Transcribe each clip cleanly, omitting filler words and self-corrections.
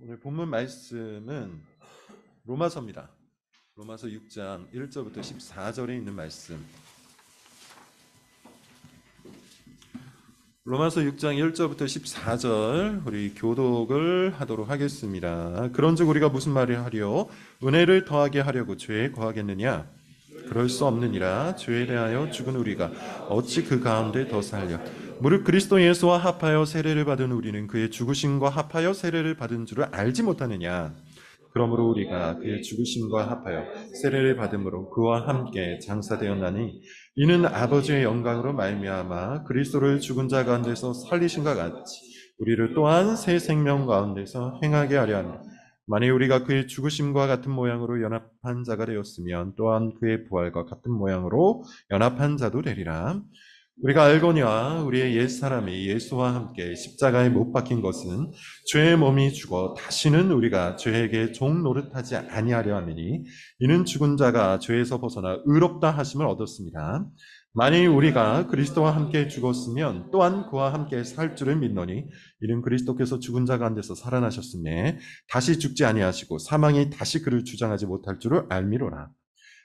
오늘 본문 말씀은 로마서입니다. 로마서 6장 1절부터 14절에 있는 말씀. 로마서 6장 1절부터 14절 우리 교독을 하도록 하겠습니다. 그런즉 우리가 무슨 말을 하려? 은혜를 더하게 하려고 죄에 거하겠느냐? 그럴 수 없느니라. 죄에 대하여 죽은 우리가 어찌 그 가운데 더 살려? 무릇 그리스도 예수와 합하여 세례를 받은 우리는 그의 죽으심과 합하여 세례를 받은 줄을 알지 못하느냐? 그러므로 우리가 그의 죽으심과 합하여 세례를 받음으로 그와 함께 장사되었나니 이는 아버지의 영광으로 말미암아 그리스도를 죽은 자 가운데서 살리신과 같이 우리를 또한 새 생명 가운데서 행하게 하려 합니다. 만일 우리가 그의 죽으심과 같은 모양으로 연합한 자가 되었으면 또한 그의 부활과 같은 모양으로 연합한 자도 되리라. 우리가 알거니와 우리의 옛사람이 예수와 함께 십자가에 못 박힌 것은 죄의 몸이 죽어 다시는 우리가 죄에게 종 노릇하지 아니하려 함이니 이는 죽은 자가 죄에서 벗어나 의롭다 하심을 얻었습니다. 만일 우리가 그리스도와 함께 죽었으면 또한 그와 함께 살 줄을 믿노니 이는 그리스도께서 죽은 자 가운데서 살아나셨음에 다시 죽지 아니하시고 사망이 다시 그를 주장하지 못할 줄을 알미로라.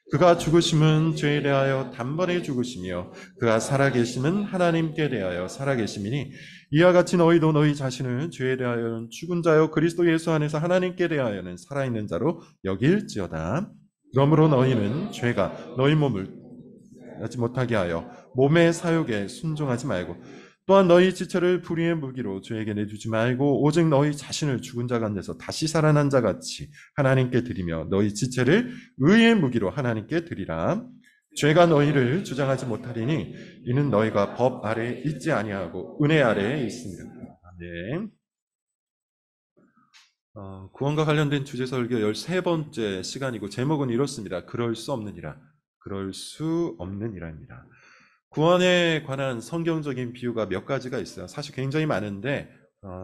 그가 죽으심은 죄에 대하여 단번에 죽으시며 그가 살아계심은 하나님께 대하여 살아계심이니 이와 같이 너희도 너희 자신을 죄에 대하여는 죽은 자요 그리스도 예수 안에서 하나님께 대하여는 살아있는 자로 여길지어다. 그러므로 너희는 죄가 너희 몸을 하지 못하게 하여 몸의 사욕에 순종하지 말고 또한 너희 지체를 불의의 무기로 죄에게 내주지 말고 오직 너희 자신을 죽은 자 가운데서 다시 살아난 자 같이 하나님께 드리며 너희 지체를 의의 무기로 하나님께 드리라. 죄가 너희를 주장하지 못하리니 이는 너희가 법 아래에 있지 아니하고 은혜 아래에 있습니다. 아멘. 구원과 관련된 주제 설교 13번째 시간이고 제목은 이렇습니다. 그럴 수 없느니라. 그럴 수 없느니라입니다. 구원에 관한 성경적인 비유가 몇 가지가 있어요. 사실 굉장히 많은데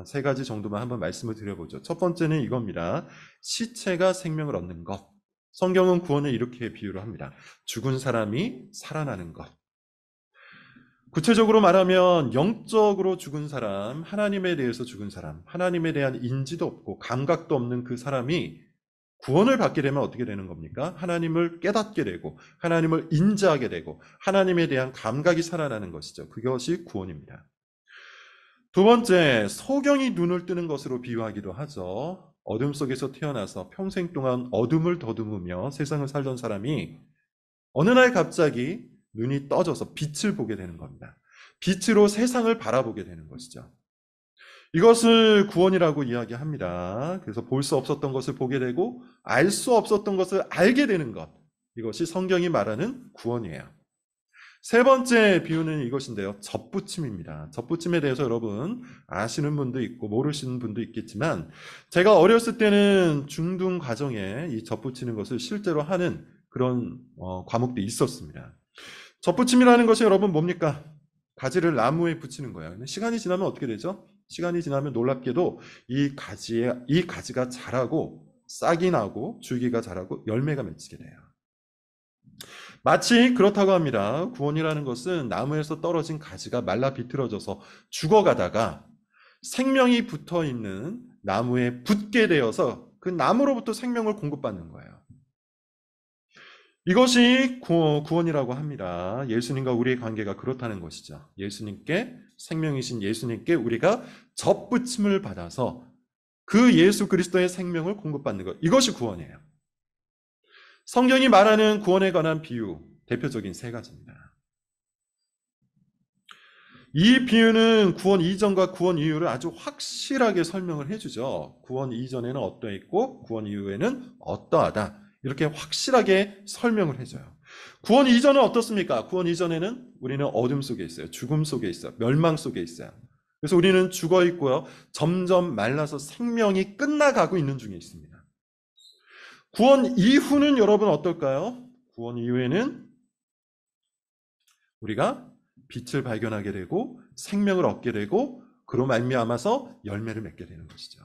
세 가지 정도만 한번 말씀을 드려보죠. 첫 번째는 이겁니다. 시체가 생명을 얻는 것. 성경은 구원을 이렇게 비유를 합니다. 죽은 사람이 살아나는 것. 구체적으로 말하면 영적으로 죽은 사람, 하나님에 대해서 죽은 사람, 하나님에 대한 인지도 없고 감각도 없는 그 사람이 구원을 받게 되면 어떻게 되는 겁니까? 하나님을 깨닫게 되고 하나님을 인지하게 되고 하나님에 대한 감각이 살아나는 것이죠. 그것이 구원입니다. 두 번째, 소경이 눈을 뜨는 것으로 비유하기도 하죠. 어둠 속에서 태어나서 평생 동안 어둠을 더듬으며 세상을 살던 사람이 어느 날 갑자기 눈이 떠져서 빛을 보게 되는 겁니다. 빛으로 세상을 바라보게 되는 것이죠. 이것을 구원이라고 이야기합니다. 그래서 볼 수 없었던 것을 보게 되고 알 수 없었던 것을 알게 되는 것. 이것이 성경이 말하는 구원이에요. 세 번째 비유는 이것인데요. 접붙임입니다. 접붙임에 대해서 여러분 아시는 분도 있고 모르시는 분도 있겠지만 제가 어렸을 때는 중등 과정에 이 접붙이는 것을 실제로 하는 그런 과목도 있었습니다. 접붙임이라는 것이 여러분 뭡니까? 가지를 나무에 붙이는 거예요. 근데 시간이 지나면 어떻게 되죠? 시간이 지나면 놀랍게도 이 가지가 자라고 싹이 나고 줄기가 자라고 열매가 맺히게 돼요. 마치 그렇다고 합니다. 구원이라는 것은 나무에서 떨어진 가지가 말라 비틀어져서 죽어가다가 생명이 붙어 있는 나무에 붙게 되어서 그 나무로부터 생명을 공급받는 거예요. 이것이 구원이라고 합니다. 예수님과 우리의 관계가 그렇다는 것이죠. 예수님께 생명이신 예수님께 우리가 접붙임을 받아서 그 예수 그리스도의 생명을 공급받는 것. 이것이 구원이에요. 성경이 말하는 구원에 관한 비유 대표적인 세 가지입니다. 이 비유는 구원 이전과 구원 이후를 아주 확실하게 설명을 해주죠. 구원 이전에는 어떠했고 구원 이후에는 어떠하다. 이렇게 확실하게 설명을 해줘요. 구원 이전은 어떻습니까? 구원 이전에는 우리는 어둠 속에 있어요. 죽음 속에 있어요. 멸망 속에 있어요. 그래서 우리는 죽어 있고요. 점점 말라서 생명이 끝나가고 있는 중에 있습니다. 구원 이후는 여러분 어떨까요? 구원 이후에는 우리가 빛을 발견하게 되고 생명을 얻게 되고 그로 말미암아서 열매를 맺게 되는 것이죠.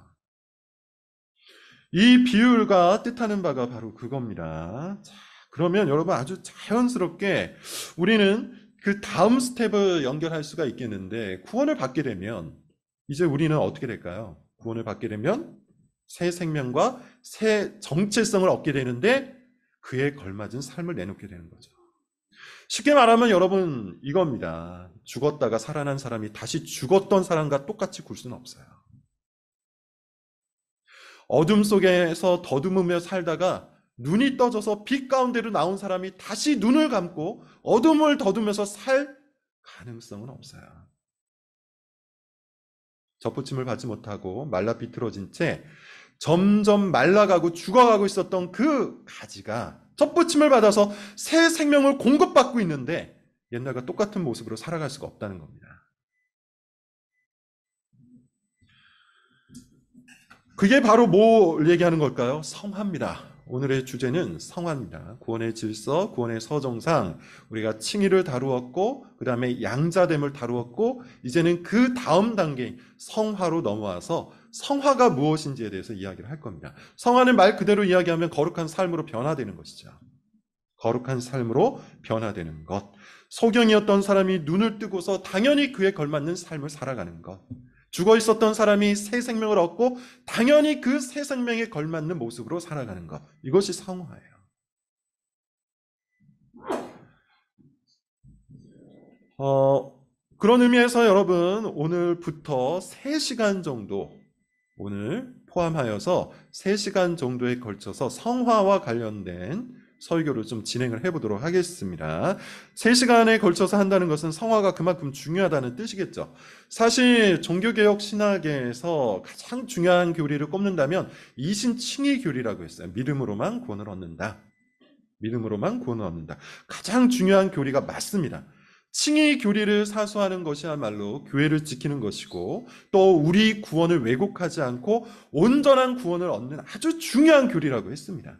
이 비유가 뜻하는 바가 바로 그겁니다. 자, 그러면 여러분 아주 자연스럽게 우리는 그 다음 스텝을 연결할 수가 있겠는데 구원을 받게 되면 이제 우리는 어떻게 될까요? 구원을 받게 되면 새 생명과 새 정체성을 얻게 되는데 그에 걸맞은 삶을 내놓게 되는 거죠. 쉽게 말하면 여러분 이겁니다. 죽었다가 살아난 사람이 다시 죽었던 사람과 똑같이 굴 수는 없어요. 어둠 속에서 더듬으며 살다가 눈이 떠져서 빛 가운데로 나온 사람이 다시 눈을 감고 어둠을 더듬으면서 살 가능성은 없어요. 접붙임을 받지 못하고 말라 비틀어진 채 점점 말라가고 죽어가고 있었던 그 가지가 접붙임을 받아서 새 생명을 공급받고 있는데 옛날과 똑같은 모습으로 살아갈 수가 없다는 겁니다. 그게 바로 뭘 얘기하는 걸까요? 성화입니다. 오늘의 주제는 성화입니다. 구원의 질서, 구원의 서정상 우리가 칭의를 다루었고 그 다음에 양자됨을 다루었고 이제는 그 다음 단계인 성화로 넘어와서 성화가 무엇인지에 대해서 이야기를 할 겁니다. 성화는 말 그대로 이야기하면 거룩한 삶으로 변화되는 것이죠. 거룩한 삶으로 변화되는 것. 소경이었던 사람이 눈을 뜨고서 당연히 그에 걸맞는 삶을 살아가는 것. 죽어 있었던 사람이 새 생명을 얻고 당연히 그 새 생명에 걸맞는 모습으로 살아가는 것. 이것이 성화예요. 그런 의미에서 여러분 오늘부터 3시간 정도 오늘 포함하여서 3시간 정도에 걸쳐서 성화와 관련된 설교를 좀 진행을 해보도록 하겠습니다. 3시간에 걸쳐서 한다는 것은 성화가 그만큼 중요하다는 뜻이겠죠. 사실 종교개혁 신학에서 가장 중요한 교리를 꼽는다면 이신칭의 교리라고 했어요. 믿음으로만 구원을 얻는다. 믿음으로만 구원을 얻는다. 가장 중요한 교리가 맞습니다. 칭의 교리를 사수하는 것이야말로 교회를 지키는 것이고 또 우리 구원을 왜곡하지 않고 온전한 구원을 얻는 아주 중요한 교리라고 했습니다.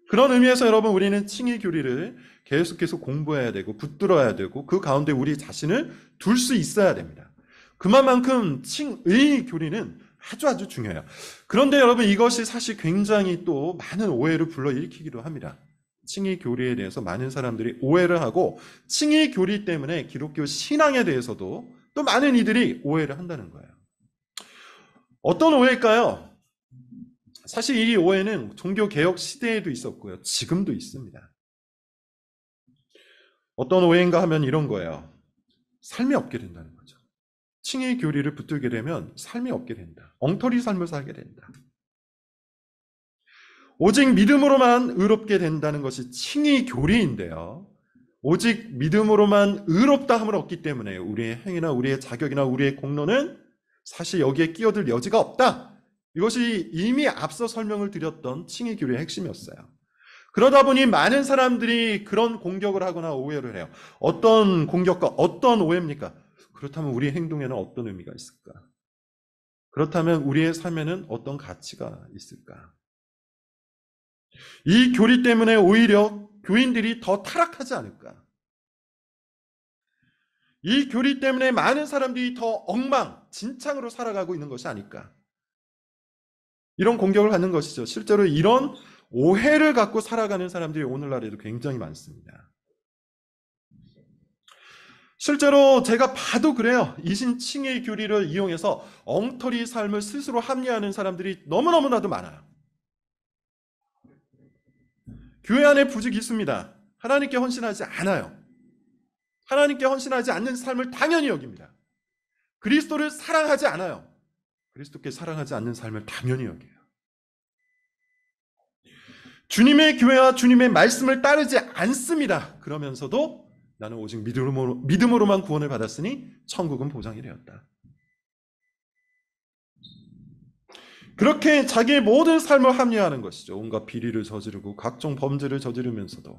그런 의미에서 여러분 우리는 칭의 교리를 계속해서 공부해야 되고 붙들어야 되고 그 가운데 우리 자신을 둘 수 있어야 됩니다. 그만큼 칭의 교리는 아주 중요해요. 그런데 여러분 이것이 사실 굉장히 또 많은 오해를 불러일으키기도 합니다. 칭의 교리에 대해서 많은 사람들이 오해를 하고 칭의 교리 때문에 기독교 신앙에 대해서도 또 많은 이들이 오해를 한다는 거예요. 어떤 오해일까요? 사실 이 오해는 종교개혁 시대에도 있었고요. 지금도 있습니다. 어떤 오해인가 하면 이런 거예요. 삶이 없게 된다는 거죠. 칭의 교리를 붙들게 되면 삶이 없게 된다. 엉터리 삶을 살게 된다. 오직 믿음으로만 의롭게 된다는 것이 칭의 교리인데요. 오직 믿음으로만 의롭다 함을 얻기 때문에 우리의 행위나 우리의 자격이나 우리의 공로는 사실 여기에 끼어들 여지가 없다. 이것이 이미 앞서 설명을 드렸던 칭의 교리의 핵심이었어요. 그러다 보니 많은 사람들이 그런 공격을 하거나 오해를 해요. 어떤 공격과 어떤 오해입니까? 그렇다면 우리의 행동에는 어떤 의미가 있을까? 그렇다면 우리의 삶에는 어떤 가치가 있을까? 이 교리 때문에 오히려 교인들이 더 타락하지 않을까? 이 교리 때문에 많은 사람들이 더 엉망진창으로 살아가고 있는 것이 아닐까? 이런 공격을 받는 것이죠. 실제로 이런 오해를 갖고 살아가는 사람들이 오늘날에도 굉장히 많습니다. 실제로 제가 봐도 그래요. 이신칭의 교리를 이용해서 엉터리 삶을 스스로 합리화하는 사람들이 너무나도 많아요. 교회 안에 부직이 있습니다. 하나님께 헌신하지 않아요. 하나님께 헌신하지 않는 삶을 당연히 여깁니다. 그리스도를 사랑하지 않아요. 그리스도께 사랑하지 않는 삶을 당연히 여겨요. 주님의 교회와 주님의 말씀을 따르지 않습니다. 그러면서도 나는 오직 믿음으로만 구원을 받았으니 천국은 보장이 되었다. 그렇게 자기의 모든 삶을 합리화하는 것이죠. 온갖 비리를 저지르고 각종 범죄를 저지르면서도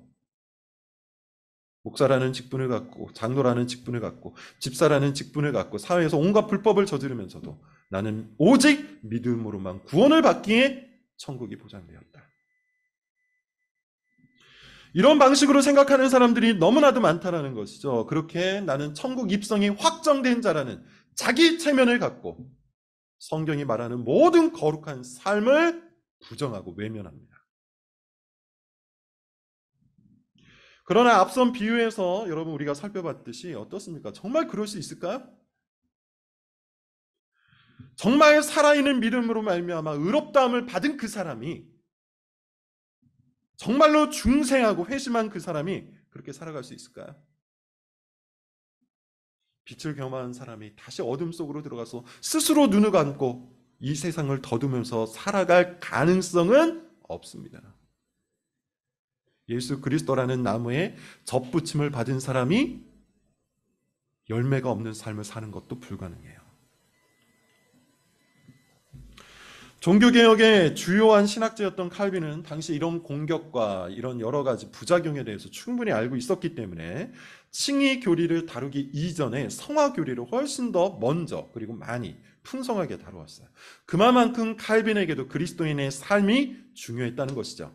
목사라는 직분을 갖고 장로라는 직분을 갖고 집사라는 직분을 갖고 사회에서 온갖 불법을 저지르면서도 나는 오직 믿음으로만 구원을 받기에 천국이 보장되었다. 이런 방식으로 생각하는 사람들이 너무나도 많다는 것이죠. 그렇게 나는 천국 입성이 확정된 자라는 자기 체면을 갖고 성경이 말하는 모든 거룩한 삶을 부정하고 외면합니다. 그러나 앞선 비유에서 여러분 우리가 살펴봤듯이 어떻습니까? 정말 그럴 수 있을까요? 정말 살아있는 믿음으로 말미암아 의롭다함을 받은 그 사람이, 정말로 중생하고 회심한 그 사람이 그렇게 살아갈 수 있을까요? 빛을 겸한 사람이 다시 어둠 속으로 들어가서 스스로 눈을 감고 이 세상을 더듬으면서 살아갈 가능성은 없습니다. 예수 그리스도라는 나무에 접붙임을 받은 사람이 열매가 없는 삶을 사는 것도 불가능해요. 종교개혁의 주요한 신학자였던 칼빈은 당시 이런 공격과 이런 여러 가지 부작용에 대해서 충분히 알고 있었기 때문에 칭의 교리를 다루기 이전에 성화 교리를 훨씬 더 먼저 그리고 많이 풍성하게 다루었어요. 그만큼 칼빈에게도 그리스도인의 삶이 중요했다는 것이죠.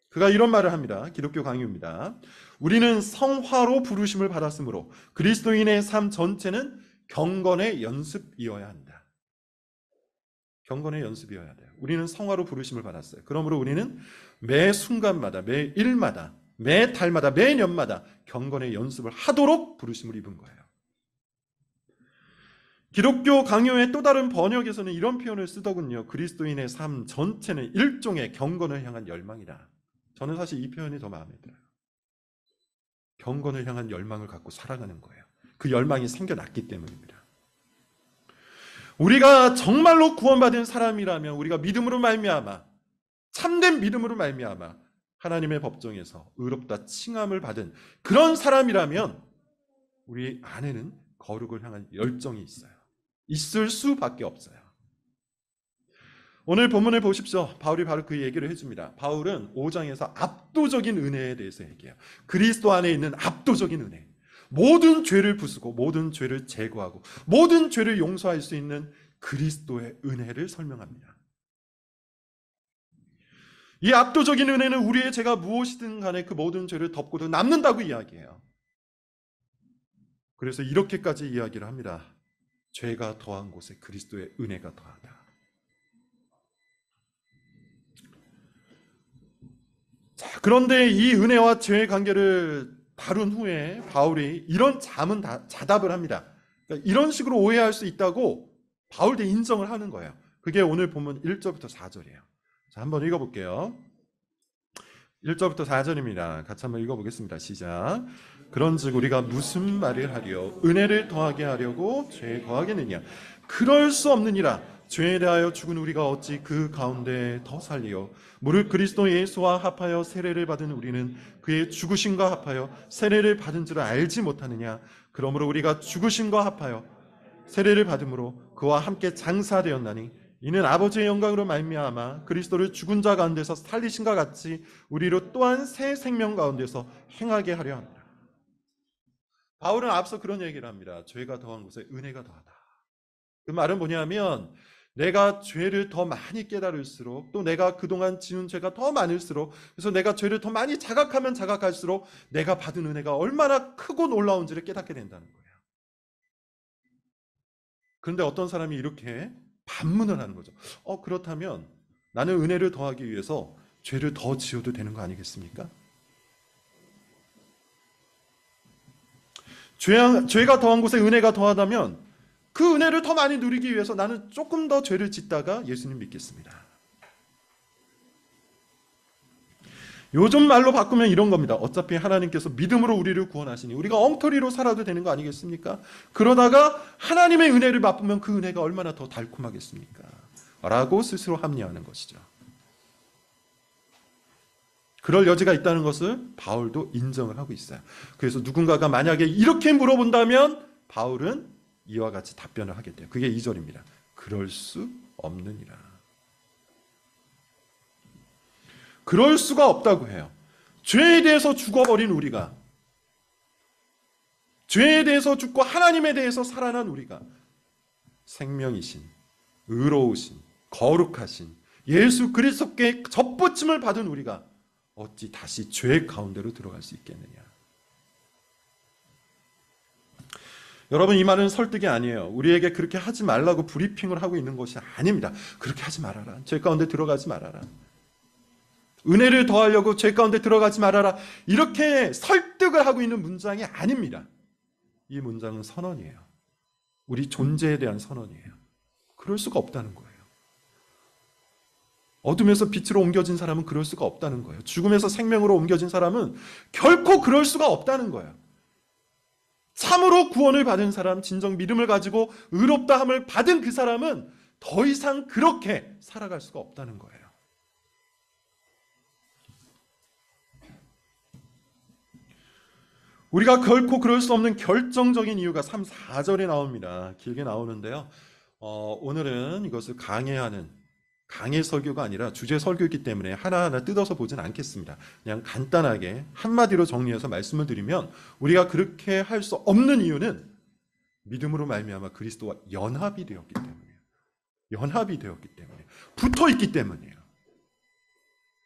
그가 이런 말을 합니다. 기독교 강요입니다. 우리는 성화로 부르심을 받았으므로 그리스도인의 삶 전체는 경건의 연습이어야 한다. 경건의 연습이어야 돼요. 우리는 성화로 부르심을 받았어요. 그러므로 우리는 매 순간마다, 매 일마다, 매 달마다, 매 년마다 경건의 연습을 하도록 부르심을 입은 거예요. 기독교 강요의 또 다른 번역에서는 이런 표현을 쓰더군요. 그리스도인의 삶 전체는 일종의 경건을 향한 열망이다. 저는 사실 이 표현이 더 마음에 들어요. 경건을 향한 열망을 갖고 살아가는 거예요. 그 열망이 생겨났기 때문입니다. 우리가 정말로 구원받은 사람이라면, 우리가 믿음으로 말미암아, 참된 믿음으로 말미암아 하나님의 법정에서 의롭다 칭함을 받은 그런 사람이라면 우리 안에는 거룩을 향한 열정이 있어요. 있을 수밖에 없어요. 오늘 본문을 보십시오. 바울이 바로 그 얘기를 해줍니다. 바울은 5장에서 압도적인 은혜에 대해서 얘기해요. 그리스도 안에 있는 압도적인 은혜. 모든 죄를 부수고 모든 죄를 제거하고 모든 죄를 용서할 수 있는 그리스도의 은혜를 설명합니다. 이 압도적인 은혜는 우리의 죄가 무엇이든 간에 그 모든 죄를 덮고도 남는다고 이야기해요. 그래서 이렇게까지 이야기를 합니다. 죄가 더한 곳에 그리스도의 은혜가 더하다. 자, 그런데 이 은혜와 죄의 관계를 다룬 후에 바울이 이런 자답을 합니다. 그러니까 이런 식으로 오해할 수 있다고 바울도 인정을 하는 거예요. 그게 오늘 본문 1절부터 4절이에요. 자, 한번 읽어볼게요. 1절부터 4절입니다. 같이 한번 읽어보겠습니다. 시작. 그런즉 우리가 무슨 말을 하려? 은혜를 더하게 하려고 죄에 거하겠느냐? 그럴 수 없느니라. 죄에 대하여 죽은 우리가 어찌 그 가운데 더 살리요? 무릇 그리스도 예수와 합하여 세례를 받은 우리는 그의 죽으심과 합하여 세례를 받은 줄 알지 못하느냐? 그러므로 우리가 죽으심과 합하여 세례를 받음으로 그와 함께 장사되었나니 이는 아버지의 영광으로 말미암아 그리스도를 죽은 자 가운데서 살리신과 같이 우리로 또한 새 생명 가운데서 행하게 하려 합니다. 바울은 앞서 그런 얘기를 합니다. 죄가 더한 곳에 은혜가 더하다. 그 말은 뭐냐면 내가 죄를 더 많이 깨달을수록, 또 내가 그동안 지은 죄가 더 많을수록, 그래서 내가 죄를 더 많이 자각하면 자각할수록 내가 받은 은혜가 얼마나 크고 놀라운지를 깨닫게 된다는 거예요. 그런데 어떤 사람이 이렇게 반문을 하는 거죠. 그렇다면 나는 은혜를 더하기 위해서 죄를 더 지어도 되는 거 아니겠습니까? 죄가 더한 곳에 은혜가 더하다면 그 은혜를 더 많이 누리기 위해서 나는 조금 더 죄를 짓다가 예수님 믿겠습니다. 요즘 말로 바꾸면 이런 겁니다. 어차피 하나님께서 믿음으로 우리를 구원하시니 우리가 엉터리로 살아도 되는 거 아니겠습니까? 그러다가 하나님의 은혜를 맛보면 그 은혜가 얼마나 더 달콤하겠습니까? 라고 스스로 합리화하는 것이죠. 그럴 여지가 있다는 것을 바울도 인정을 하고 있어요. 그래서 누군가가 만약에 이렇게 물어본다면 바울은 이와 같이 답변을 하게 돼요. 그게 2절입니다. 그럴 수 없느니라. 그럴 수가 없다고 해요. 죄에 대해서 죽어버린 우리가, 죄에 대해서 죽고 하나님에 대해서 살아난 우리가, 생명이신, 의로우신, 거룩하신 예수 그리스도께 접붙임을 받은 우리가 어찌 다시 죄 가운데로 들어갈 수 있겠느냐. 여러분, 이 말은 설득이 아니에요. 우리에게 그렇게 하지 말라고 브리핑을 하고 있는 것이 아닙니다. 그렇게 하지 말아라. 죄 가운데 들어가지 말아라. 은혜를 더하려고 죄 가운데 들어가지 말아라. 이렇게 설득을 하고 있는 문장이 아닙니다. 이 문장은 선언이에요. 우리 존재에 대한 선언이에요. 그럴 수가 없다는 거예요. 어둠에서 빛으로 옮겨진 사람은 그럴 수가 없다는 거예요. 죽음에서 생명으로 옮겨진 사람은 결코 그럴 수가 없다는 거예요. 참으로 구원을 받은 사람, 진정 믿음을 가지고 의롭다함을 받은 그 사람은 더 이상 그렇게 살아갈 수가 없다는 거예요. 우리가 결코 그럴 수 없는 결정적인 이유가 3, 4절에 나옵니다. 길게 나오는데요. 오늘은 이것을 강해 설교가 아니라 주제 설교이기 때문에 하나하나 뜯어서 보진 않겠습니다. 그냥 간단하게 한마디로 정리해서 말씀을 드리면 우리가 그렇게 할 수 없는 이유는 믿음으로 말미암아 그리스도와 연합이 되었기 때문이에요. 연합이 되었기 때문에 붙어있기 때문이에요.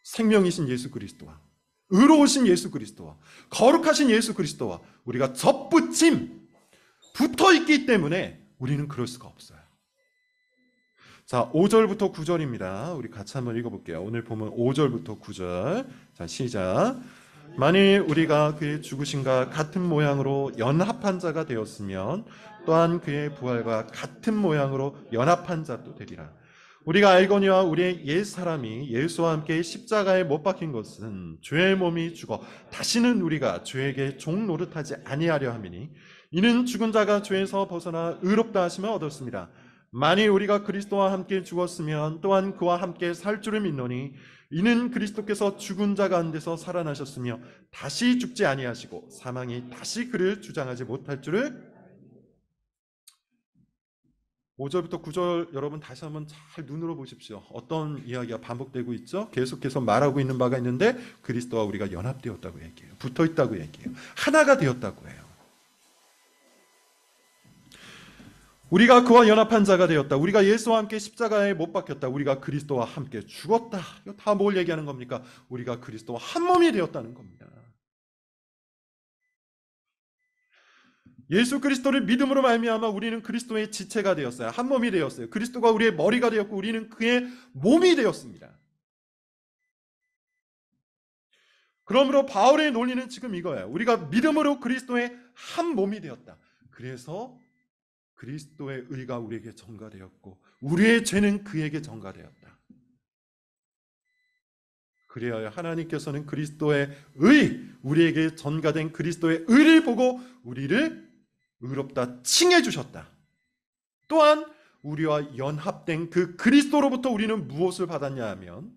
생명이신 예수 그리스도와 의로우신 예수 그리스도와 거룩하신 예수 그리스도와 우리가 접붙임 붙어있기 때문에 우리는 그럴 수가 없어요. 자, 5절부터 9절입니다. 우리 같이 한번 읽어볼게요. 오늘 보면 5절부터 9절. 자, 시작. 만일 우리가 그의 죽으심과 같은 모양으로 연합한 자가 되었으면 또한 그의 부활과 같은 모양으로 연합한 자도 되리라. 우리가 알거니와 우리의 옛사람이 예수와 함께 십자가에 못 박힌 것은 죄의 몸이 죽어 다시는 우리가 죄에게 종 노릇하지 아니하려 함이니 이는 죽은 자가 죄에서 벗어나 의롭다 하심을 얻었습니다. 만일 우리가 그리스도와 함께 죽었으면 또한 그와 함께 살 줄을 믿노니 이는 그리스도께서 죽은 자 가운데서 살아나셨으며 다시 죽지 아니하시고 사망이 다시 그를 주장하지 못할 줄을. 5절부터 9절 여러분 다시 한번 잘 눈으로 보십시오. 어떤 이야기가 반복되고 있죠? 계속해서 말하고 있는 바가 있는데 그리스도와 우리가 연합되었다고 얘기해요. 붙어있다고 얘기해요. 하나가 되었다고 해요. 우리가 그와 연합한 자가 되었다. 우리가 예수와 함께 십자가에 못 박혔다. 우리가 그리스도와 함께 죽었다. 이거 다 뭘 얘기하는 겁니까? 우리가 그리스도와 한 몸이 되었다는 겁니다. 예수 그리스도를 믿음으로 말미암아 우리는 그리스도의 지체가 되었어요. 한 몸이 되었어요. 그리스도가 우리의 머리가 되었고 우리는 그의 몸이 되었습니다. 그러므로 바울의 논리는 지금 이거예요. 우리가 믿음으로 그리스도의 한 몸이 되었다. 그래서 그리스도의 의가 우리에게 전가되었고 우리의 죄는 그에게 전가되었다. 그래야 하나님께서는 그리스도의 의, 우리에게 전가된 그리스도의 의를 보고 우리를 의롭다 칭해 주셨다. 또한 우리와 연합된 그 그리스도로부터 우리는 무엇을 받았냐 하면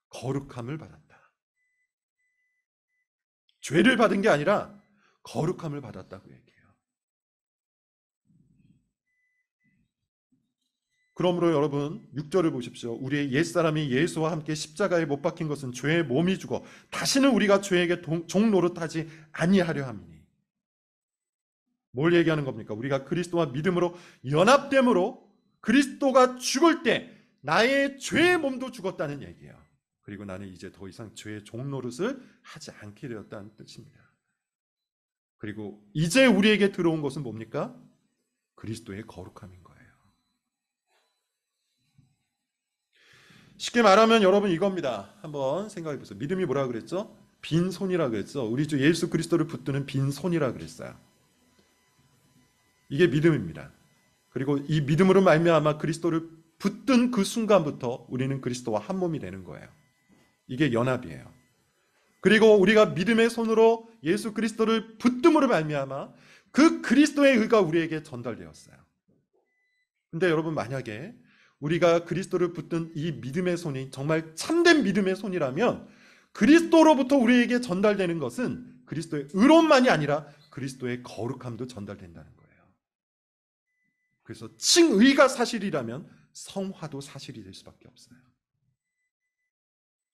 거룩함을 받았다. 죄를 받은 게 아니라 거룩함을 받았다고 얘기해요. 그러므로 여러분 6절을 보십시오. 우리의 옛사람이 예수와 함께 십자가에 못 박힌 것은 죄의 몸이 죽어 다시는 우리가 죄에게 종 노릇하지 아니하려 함이니. 뭘 얘기하는 겁니까? 우리가 그리스도와 믿음으로 연합됨으로 그리스도가 죽을 때 나의 죄의 몸도 죽었다는 얘기예요. 그리고 나는 이제 더 이상 죄의 종 노릇을 하지 않게 되었다는 뜻입니다. 그리고 이제 우리에게 들어온 것은 뭡니까? 그리스도의 거룩함인 거예요. 쉽게 말하면 여러분 이겁니다. 한번 생각해 보세요. 믿음이 뭐라 그랬죠? 빈손이라 그랬죠. 우리 주 예수 그리스도를 붙드는 빈손이라 그랬어요. 이게 믿음입니다. 그리고 이 믿음으로 말미암아 그리스도를 붙든 그 순간부터 우리는 그리스도와 한 몸이 되는 거예요. 이게 연합이에요. 그리고 우리가 믿음의 손으로 예수 그리스도를 붙듦으로 말미암아 그 그리스도의 의가 우리에게 전달되었어요. 근데 여러분 만약에 우리가 그리스도를 붙든 이 믿음의 손이 정말 참된 믿음의 손이라면 그리스도로부터 우리에게 전달되는 것은 그리스도의 의로움만이 아니라 그리스도의 거룩함도 전달된다는 거예요. 그래서 칭의가 사실이라면 성화도 사실이 될 수밖에 없어요.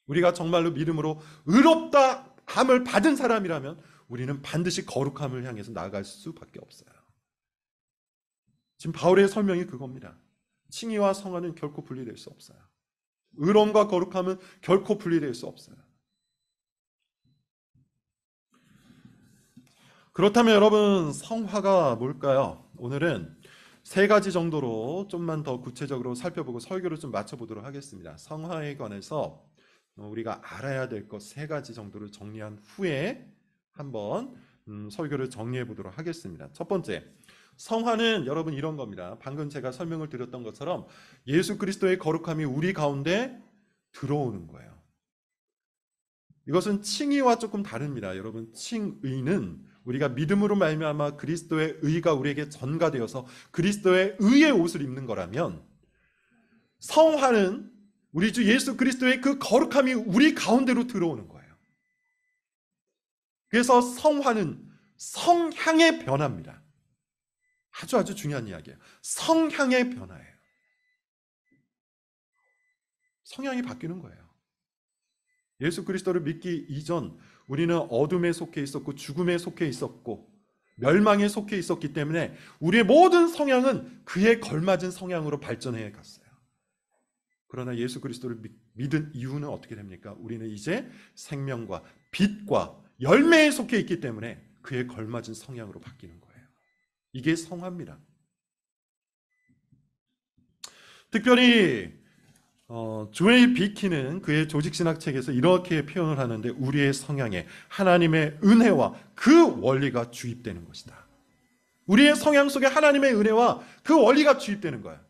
우리가 정말로 믿음으로 의롭다함을 받은 사람이라면 우리는 반드시 거룩함을 향해서 나아갈 수밖에 없어요. 지금 바울의 설명이 그겁니다. 칭의와 성화는 결코 분리될 수 없어요. 의로움과 거룩함은 결코 분리될 수 없어요. 그렇다면 여러분 성화가 뭘까요? 오늘은 세 가지 정도로 좀만 더 구체적으로 살펴보고 설교를 좀 맞춰보도록 하겠습니다. 성화에 관해서 우리가 알아야 될 것 세 가지 정도를 정리한 후에 한번 설교를 정리해 보도록 하겠습니다. 첫 번째, 성화는 여러분 이런 겁니다. 방금 제가 설명을 드렸던 것처럼 예수 그리스도의 거룩함이 우리 가운데 들어오는 거예요. 이것은 칭의와 조금 다릅니다. 여러분, 칭의는 우리가 믿음으로 말미암아 그리스도의 의가 우리에게 전가되어서 그리스도의 의의 옷을 입는 거라면, 성화는 우리 주 예수 그리스도의 그 거룩함이 우리 가운데로 들어오는 거예요. 그래서 성화는 성향의 변화입니다. 아주 중요한 이야기예요. 성향의 변화예요. 성향이 바뀌는 거예요. 예수 그리스도를 믿기 이전 우리는 어둠에 속해 있었고 죽음에 속해 있었고 멸망에 속해 있었기 때문에 우리의 모든 성향은 그에 걸맞은 성향으로 발전해 갔어요. 그러나 예수 그리스도를 믿은 이유는 어떻게 됩니까? 우리는 이제 생명과 빛과 열매에 속해 있기 때문에 그에 걸맞은 성향으로 바뀌는 거예요. 이게 성화입니다. 특별히 조엘 비키는 그의 조직신학책에서 이렇게 표현을 하는데, 우리의 성향에 하나님의 은혜와 그 원리가 주입되는 것이다. 우리의 성향 속에 하나님의 은혜와 그 원리가 주입되는 거예요.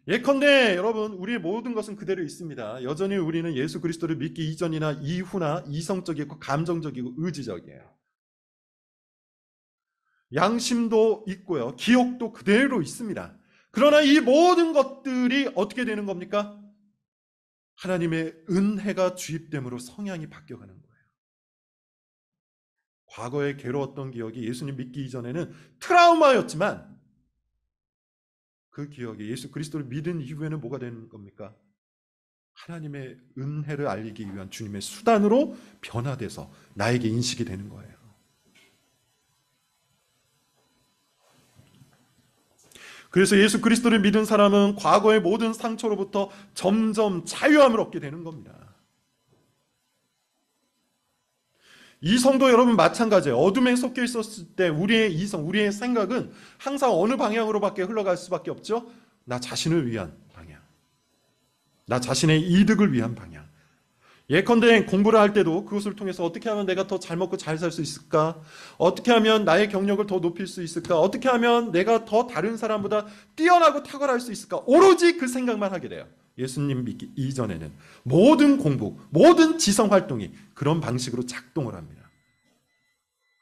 예컨대 여러분, 우리의 모든 것은 그대로 있습니다. 여전히 우리는 예수 그리스도를 믿기 이전이나 이후나 이성적이고 감정적이고 의지적이에요. 양심도 있고요, 기억도 그대로 있습니다. 그러나 이 모든 것들이 어떻게 되는 겁니까? 하나님의 은혜가 주입됨으로 성향이 바뀌어가는 거예요. 과거에 괴로웠던 기억이 예수님 믿기 이전에는 트라우마였지만 그 기억이 예수 그리스도를 믿은 이후에는 뭐가 되는 겁니까? 하나님의 은혜를 알리기 위한 주님의 수단으로 변화돼서 나에게 인식이 되는 거예요. 그래서 예수 그리스도를 믿은 사람은 과거의 모든 상처로부터 점점 자유함을 얻게 되는 겁니다. 이성도 여러분 마찬가지예요. 어둠에 섞여 있었을 때 우리의 이성, 우리의 생각은 항상 어느 방향으로밖에 흘러갈 수밖에 없죠. 나 자신을 위한 방향, 나 자신의 이득을 위한 방향. 예컨대 공부를 할 때도 그것을 통해서 어떻게 하면 내가 더 잘 먹고 잘 살 수 있을까? 어떻게 하면 나의 경력을 더 높일 수 있을까? 어떻게 하면 내가 더 다른 사람보다 뛰어나고 탁월할 수 있을까? 오로지 그 생각만 하게 돼요. 예수님 믿기 이전에는 모든 공부, 모든 지성 활동이 그런 방식으로 작동을 합니다.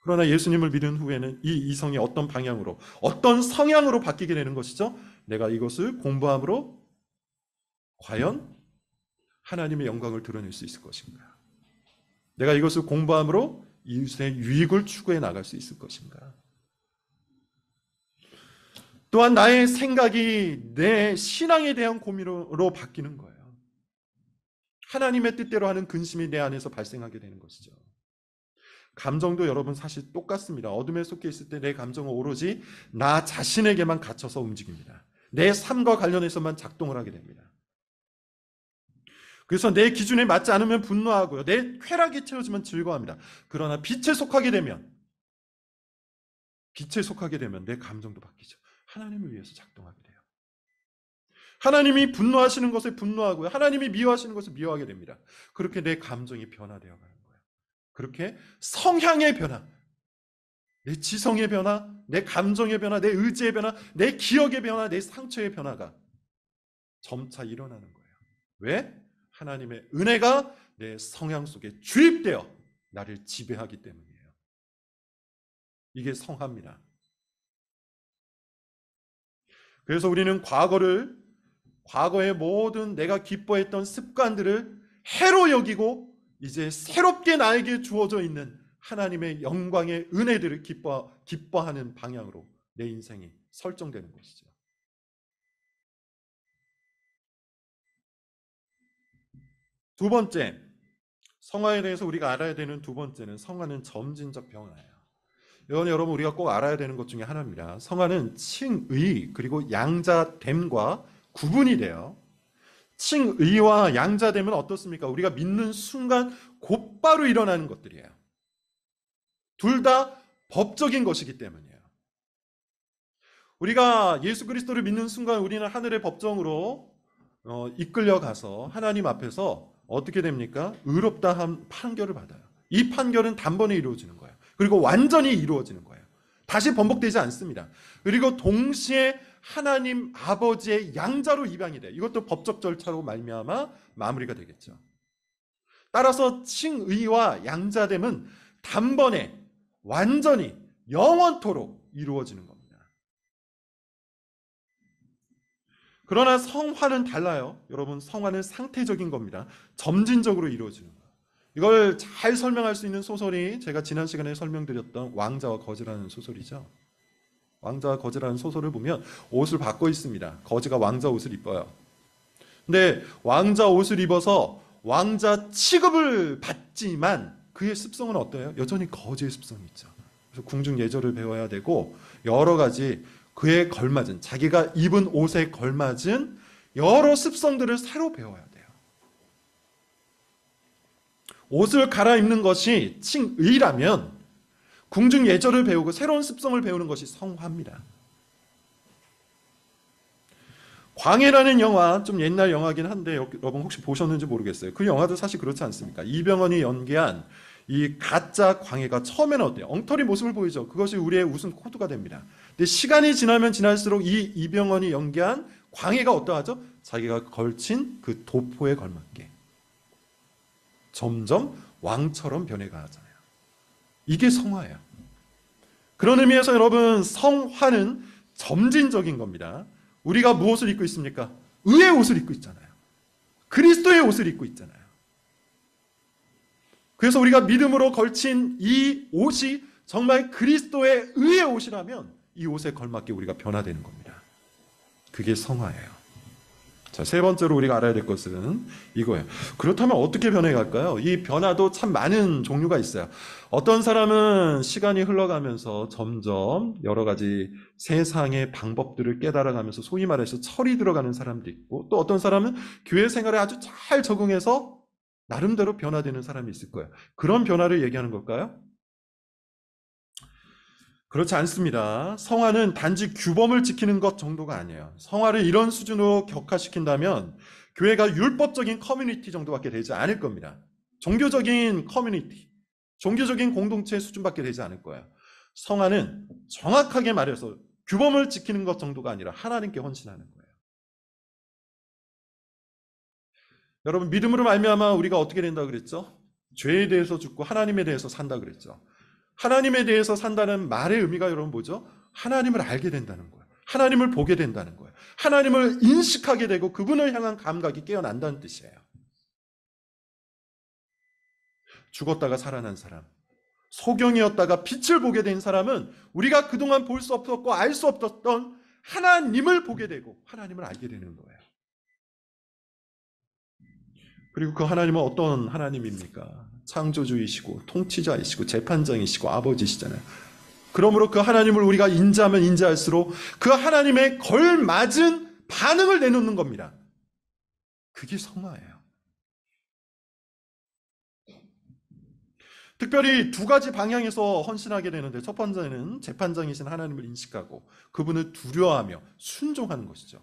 그러나 예수님을 믿은 후에는 이 이성이 어떤 방향으로, 어떤 성향으로 바뀌게 되는 것이죠? 내가 이것을 공부함으로 과연 하나님의 영광을 드러낼 수 있을 것인가? 내가 이것을 공부함으로 이웃의 유익을 추구해 나갈 수 있을 것인가? 또한 나의 생각이 내 신앙에 대한 고민으로 바뀌는 거예요. 하나님의 뜻대로 하는 근심이 내 안에서 발생하게 되는 것이죠. 감정도 여러분 사실 똑같습니다. 어둠에 속해 있을 때 내 감정은 오로지 나 자신에게만 갇혀서 움직입니다. 내 삶과 관련해서만 작동을 하게 됩니다. 그래서 내 기준에 맞지 않으면 분노하고요, 내 쾌락이 채워지면 즐거워합니다. 그러나 빛에 속하게 되면 내 감정도 바뀌죠. 하나님을 위해서 작동하게 돼요. 하나님이 분노하시는 것에 분노하고요, 하나님이 미워하시는 것을 미워하게 됩니다. 그렇게 내 감정이 변화되어 가는 거예요. 그렇게 성향의 변화, 내 지성의 변화, 내 감정의 변화, 내 의지의 변화, 내 기억의 변화, 내 상처의 변화가 점차 일어나는 거예요. 왜? 하나님의 은혜가 내 성향 속에 주입되어 나를 지배하기 때문이에요. 이게 성화입니다. 그래서 우리는 과거의 모든 내가 기뻐했던 습관들을 해로 여기고 이제 새롭게 나에게 주어져 있는 하나님의 영광의 은혜들을 기뻐하는 방향으로 내 인생이 설정되는 것이죠. 두 번째, 성화에 대해서 우리가 알아야 되는 두 번째는, 성화는 점진적 변화예요. 이건 여러분 우리가 꼭 알아야 되는 것 중에 하나입니다. 성화는 칭의 그리고 양자됨과 구분이 돼요. 칭의와 양자됨은 어떻습니까? 우리가 믿는 순간 곧바로 일어나는 것들이에요. 둘 다 법적인 것이기 때문이에요. 우리가 예수 그리스도를 믿는 순간 우리는 하늘의 법정으로 이끌려가서 하나님 앞에서 어떻게 됩니까? 의롭다 한 판결을 받아요. 이 판결은 단번에 이루어지는 거예요. 그리고 완전히 이루어지는 거예요. 다시 번복되지 않습니다. 그리고 동시에 하나님 아버지의 양자로 입양이 돼. 이것도 법적 절차로 말미암아 마무리가 되겠죠. 따라서 칭의와 양자됨은 단번에 완전히 영원토록 이루어지는 겁니다. 그러나 성화는 달라요. 여러분, 성화는 상태적인 겁니다. 점진적으로 이루어지는 거예요. 이걸 잘 설명할 수 있는 소설이 제가 지난 시간에 설명드렸던 왕자와 거지라는 소설이죠. 왕자와 거지라는 소설을 보면 옷을 바꿔 있습니다. 거지가 왕자 옷을 입어요. 근데 왕자 옷을 입어서 왕자 취급을 받지만 그의 습성은 어때요? 여전히 거지의 습성이 있죠. 그래서 궁중 예절을 배워야 되고 여러 가지 그에 걸맞은, 자기가 입은 옷에 걸맞은 여러 습성들을 새로 배워야 돼요. 옷을 갈아입는 것이 칭의라면 궁중 예절을 배우고 새로운 습성을 배우는 것이 성화입니다. 광해라는 영화, 좀 옛날 영화긴 한데 여러분 혹시 보셨는지 모르겠어요. 그 영화도 사실 그렇지 않습니까? 이병헌이 연기한 이 가짜 광해가 처음에는 어때요? 엉터리 모습을 보이죠. 그것이 우리의 웃음 코드가 됩니다. 근데 시간이 지나면 지날수록 이 이병헌이 연기한 광해가 어떠하죠? 자기가 걸친 그 도포에 걸맞게 점점 왕처럼 변해가잖아요. 이게 성화예요. 그런 의미에서 여러분, 성화는 점진적인 겁니다. 우리가 무엇을 입고 있습니까? 의의 옷을 입고 있잖아요. 그리스도의 옷을 입고 있잖아요. 그래서 우리가 믿음으로 걸친 이 옷이 정말 그리스도의 의의 옷이라면 이 옷에 걸맞게 우리가 변화되는 겁니다. 그게 성화예요. 자, 세 번째로 우리가 알아야 될 것은 이거예요. 그렇다면 어떻게 변해갈까요? 이 변화도 참 많은 종류가 있어요. 어떤 사람은 시간이 흘러가면서 점점 여러 가지 세상의 방법들을 깨달아가면서 소위 말해서 철이 들어가는 사람도 있고, 또 어떤 사람은 교회 생활에 아주 잘 적응해서 나름대로 변화되는 사람이 있을 거예요. 그런 변화를 얘기하는 걸까요? 그렇지 않습니다. 성화는 단지 규범을 지키는 것 정도가 아니에요. 성화를 이런 수준으로 격화시킨다면 교회가 율법적인 커뮤니티 정도밖에 되지 않을 겁니다. 종교적인 커뮤니티, 종교적인 공동체 수준밖에 되지 않을 거예요. 성화는 정확하게 말해서 규범을 지키는 것 정도가 아니라 하나님께 헌신하는 거예요. 여러분, 믿음으로 말미암아 우리가 어떻게 된다고 그랬죠? 죄에 대해서 죽고 하나님에 대해서 산다 그랬죠. 하나님에 대해서 산다는 말의 의미가 여러분 뭐죠? 하나님을 알게 된다는 거예요. 하나님을 보게 된다는 거예요. 하나님을 인식하게 되고 그분을 향한 감각이 깨어난다는 뜻이에요. 죽었다가 살아난 사람, 소경이었다가 빛을 보게 된 사람은 우리가 그동안 볼 수 없었고 알 수 없었던 하나님을 보게 되고 하나님을 알게 되는 거예요. 그리고 그 하나님은 어떤 하나님입니까? 창조주이시고 통치자이시고 재판장이시고 아버지시잖아요. 그러므로 그 하나님을 우리가 인지하면 인지할수록 그 하나님의 걸맞은 반응을 내놓는 겁니다. 그게 성화예요. 특별히 두 가지 방향에서 헌신하게 되는데, 첫 번째는 재판장이신 하나님을 인식하고 그분을 두려워하며 순종하는 것이죠.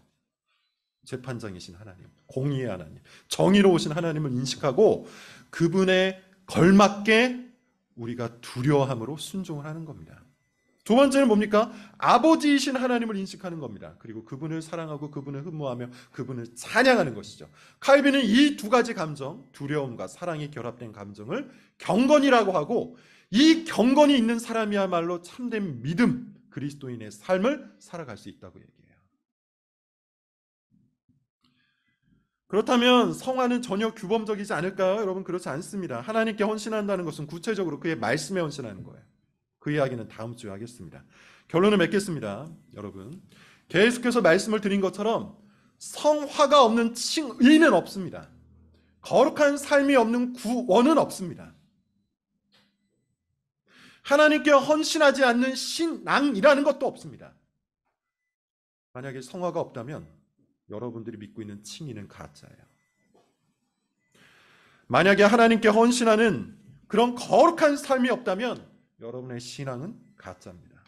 재판장이신 하나님, 공의의 하나님, 정의로우신 하나님을 인식하고 그분의 걸맞게 우리가 두려워함으로 순종을 하는 겁니다. 두 번째는 뭡니까? 아버지이신 하나님을 인식하는 겁니다. 그리고 그분을 사랑하고 그분을 흠모하며 그분을 찬양하는 것이죠. 칼빈은 이 두 가지 감정, 두려움과 사랑이 결합된 감정을 경건이라고 하고, 이 경건이 있는 사람이야말로 참된 믿음, 그리스도인의 삶을 살아갈 수 있다고 얘기해요. 그렇다면 성화는 전혀 규범적이지 않을까요? 여러분, 그렇지 않습니다. 하나님께 헌신한다는 것은 구체적으로 그의 말씀에 헌신하는 거예요. 그 이야기는 다음 주에 하겠습니다. 결론을 맺겠습니다. 여러분, 계속해서 말씀을 드린 것처럼 성화가 없는 칭의는 없습니다. 거룩한 삶이 없는 구원은 없습니다. 하나님께 헌신하지 않는 신앙이라는 것도 없습니다. 만약에 성화가 없다면 여러분들이 믿고 있는 칭의는 가짜예요. 만약에 하나님께 헌신하는 그런 거룩한 삶이 없다면 여러분의 신앙은 가짜입니다.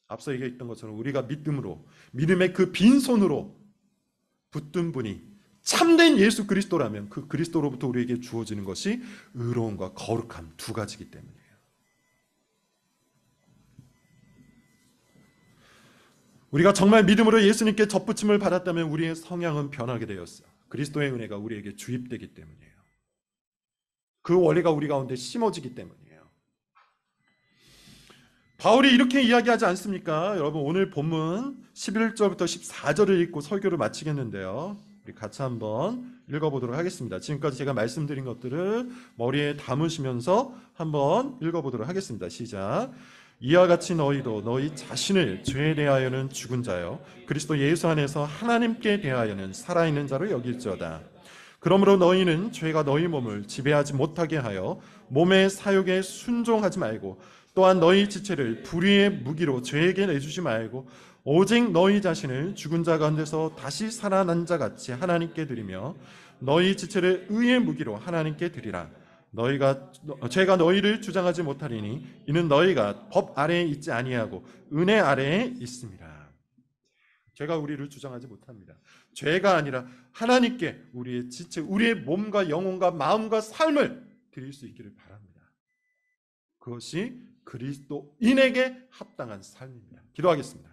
앞서 얘기했던 것처럼 우리가 믿음으로, 믿음의 그 빈손으로 붙든 분이 참된 예수 그리스도라면 그 그리스도로부터 우리에게 주어지는 것이 의로움과 거룩함 두 가지이기 때문이에요. 우리가 정말 믿음으로 예수님께 접붙임을 받았다면 우리의 성향은 변하게 되었어요. 그리스도의 은혜가 우리에게 주입되기 때문이에요. 그 원리가 우리 가운데 심어지기 때문이에요. 바울이 이렇게 이야기하지 않습니까? 여러분, 오늘 본문 11절부터 14절을 읽고 설교를 마치겠는데요. 우리 같이 한번 읽어보도록 하겠습니다. 지금까지 제가 말씀드린 것들을 머리에 담으시면서 한번 읽어보도록 하겠습니다. 시작. 이와 같이 너희도 너희 자신을 죄에 대하여는 죽은 자요 그리스도 예수 안에서 하나님께 대하여는 살아있는 자로 여길지어다. 그러므로 너희는 죄가 너희 몸을 지배하지 못하게 하여 몸의 사욕에 순종하지 말고 또한 너희 지체를 불의의 무기로 죄에게 내주지 말고 오직 너희 자신을 죽은 자 가운데서 다시 살아난 자 같이 하나님께 드리며 너희 지체를 의의 무기로 하나님께 드리라. 죄가 너희를 주장하지 못하리니 이는 너희가 법 아래에 있지 아니하고 은혜 아래에 있습니다. 죄가 우리를 주장하지 못합니다. 죄가 아니라 하나님께 우리의 지체, 우리의 몸과 영혼과 마음과 삶을 드릴 수 있기를 바랍니다. 그것이 그리스도인에게 합당한 삶입니다. 기도하겠습니다.